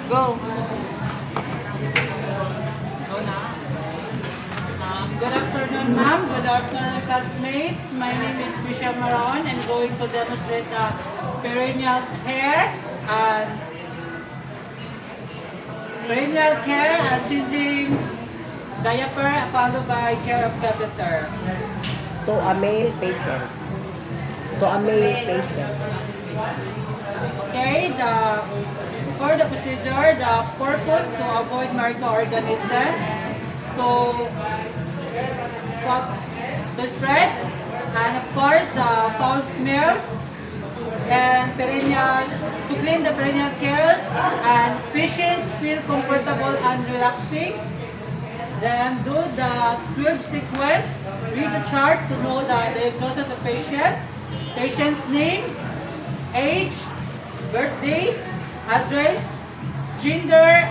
Go. Good afternoon, ma'am. Good afternoon, classmates. My name is Michelle Maron. I'm going to demonstrate the perennial care and changing diaper followed by care of catheter. To a male patient. To a male patient. Okay, for the procedure, the purpose to avoid microorganisms, to spread, and of course the foul smells, and to clean the perineal care, and patients feel comfortable and relaxing. Then do the 12 sequence, read the chart to know the diagnosis of the patient, patient's name, age, birthday, address, gender,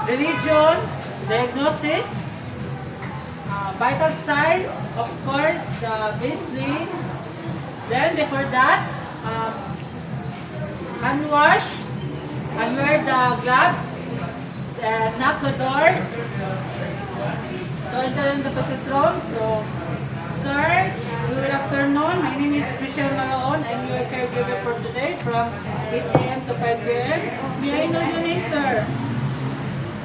religion, diagnosis, vital signs, of course, the baseline. Then before that, hand wash, and wear the gloves, and knock the door to enter in the patient's room. So, sir, good afternoon. My name is Michelle Maron. I'm your caregiver for today from 8 a.m. to 5 p.m. May I know your name, sir?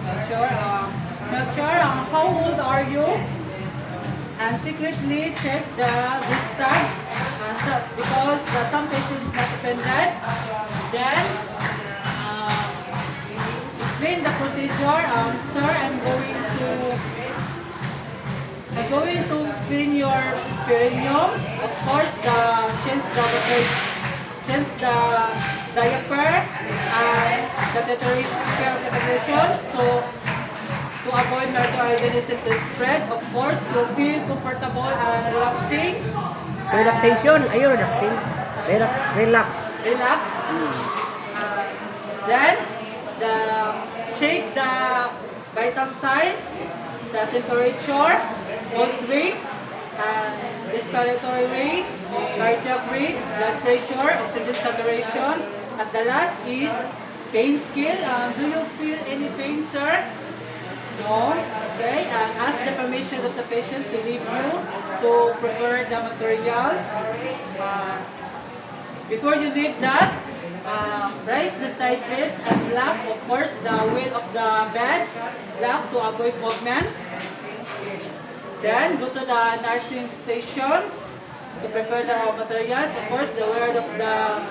Not sure. How old are you? And secretly check the risk tag because some patients not offended. Then explain the procedure. Sir, I'm going to clean your perineum. Of course, change the diaper and catheterization to avoid microorganism to spread. Of course, to feel comfortable and relaxing. Relaxation. Ayun, relaxing. Relax. Relax. Then, check the vital signs, the temperature, pulse rate, respiratory rate, cardiac rate, blood pressure, oxygen saturation. At the last is pain scale. Do you feel any pain, sir? No? Okay. And ask the permission of the patient to leave you to prepare the materials. Before you leave that, raise the side rails and lock, of course, the wheel of the bed, lock to avoid movement. Then go to the nursing stations to prepare the materials. Of course, the wear of the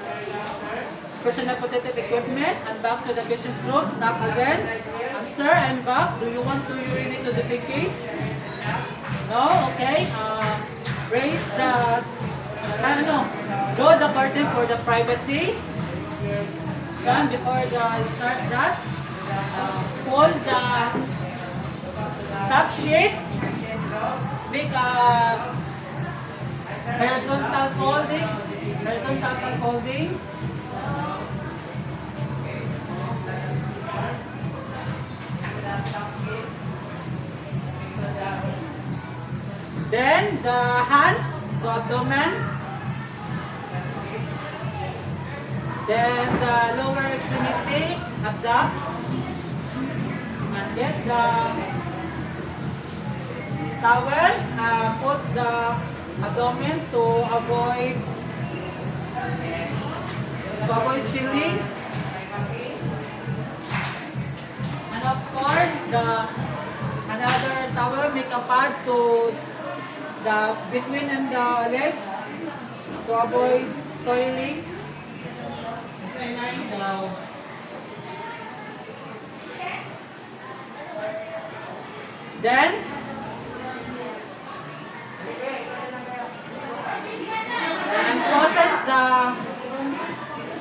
personal protective equipment, and back to the patient's room. Knock again. Sir, I'm back. Do you want to urinate to defecate? No? Okay. Raise the... Go the curtain for the privacy. Then before start that, fold the top sheet. Make a horizontal folding. Then the hands to abdomen. Then the lower extremity, abduct. And get the towel, put the abdomen to avoid chilling. And of course, another towel, make a pad to the between and the legs to avoid soiling. Then closet the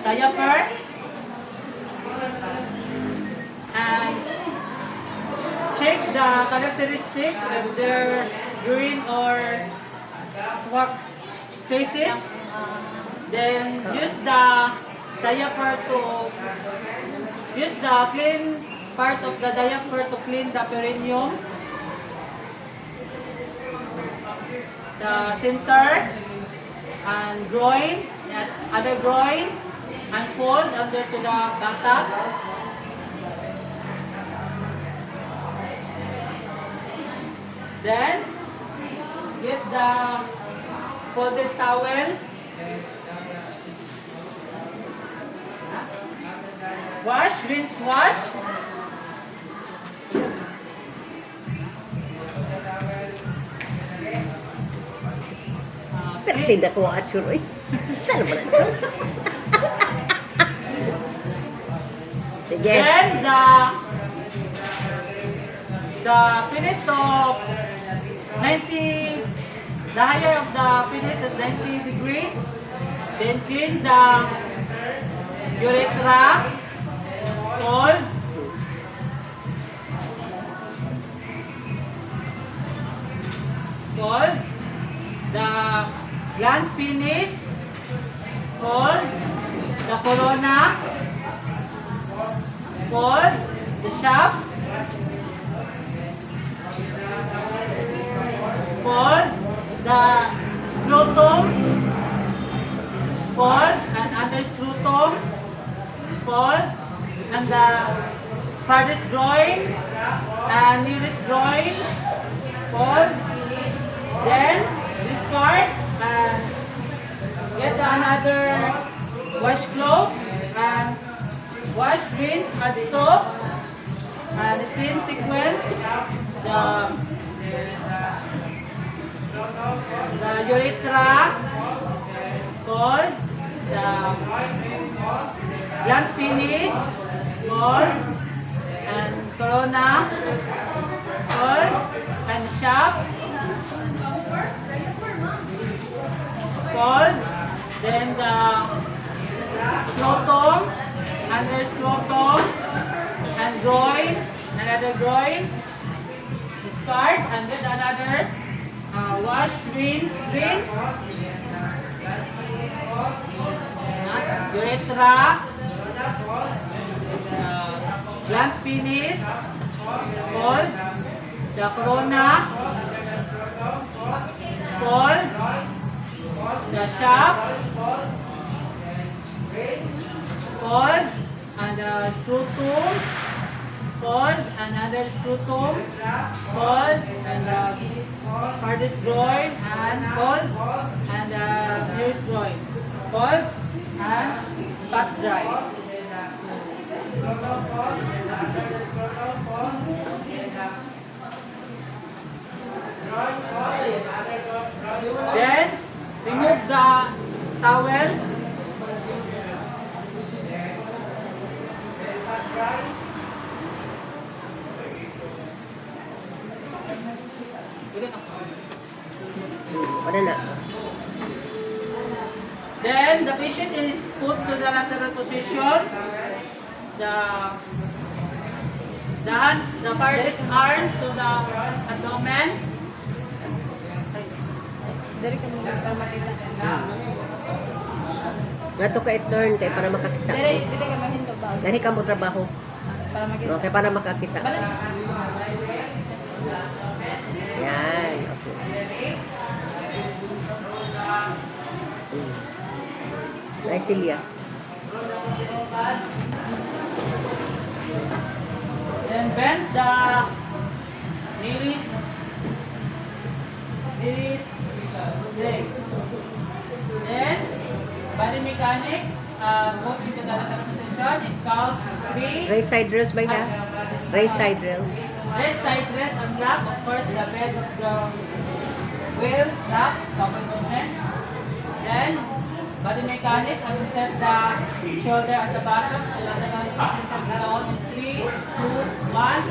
diaper and check the characteristic of their green or what faces. Then use the diaper use the clean part of the diaper to clean the perineum, the center, and groin, other groin, and fold under to the buttocks. Then, get the folded towel. Wash, rinse, wash. Pero tinda ko at suroy. Saan ba na chur? Sige. Then the penis of 90, the higher of the penis is 90 degrees. Then clean the urethra, fold. Fold. The glans penis, fold. The corona, fold. The shaft, fold. The scrotum, fold. And under scrotum, fold. And the farthest groin and nearest groin, fold. Then discard and get another washcloth and wash, rinse, add soap and same sequence the urethra, fold, the glans penis, fold, and corona, fold, and shaft, fold, then the scrotum, under scrotum, and groin, another groin, discard, and then another wash, rinse, urethra, glans penis, fold, the corona, fold, the shaft, fold, and the scrotum, fold, another scrotum, fold, and the farthest groin, and fold, and the nearest groin, fold, and pat dry. Then, remove the towel. Ano na? Then, the patient is put to the lateral positions. The hands, the farthest arm to the abdomen. Dari ka muna para makita. Nato ka i-turn kay para makakita. Dari ka mahinto ba? Dali ka mo trabaho. Para makita. Okay, para makakita. Balik. Yan. Okay. Ay, Celia. Then bend the nearest leg. Then body mechanics, go to the lateral position and count 3. Raise side rails ba ha? Raise side rails. Rest side rest and lock. Of course, the bed of the wheel lock, double movement. Then body mechanics and set the shoulder at the bottom to the lateral position. Count in 3, 2, 1.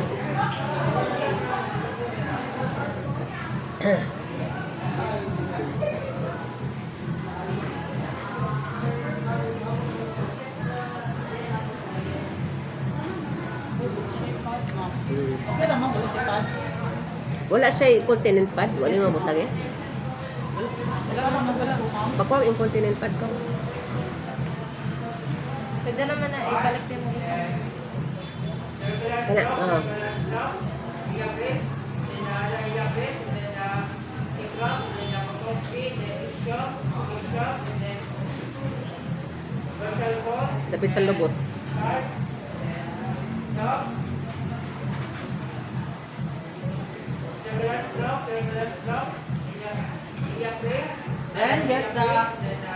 Okay naman, wala siya pad. Wala siya incontinent pad. Wala yung mabot lagi. Wala naman, wala. Pagkaw incontinent pad ko. Pwede naman na ibalik din mo. Wala. Oo. Dapit sa lubot. Then get the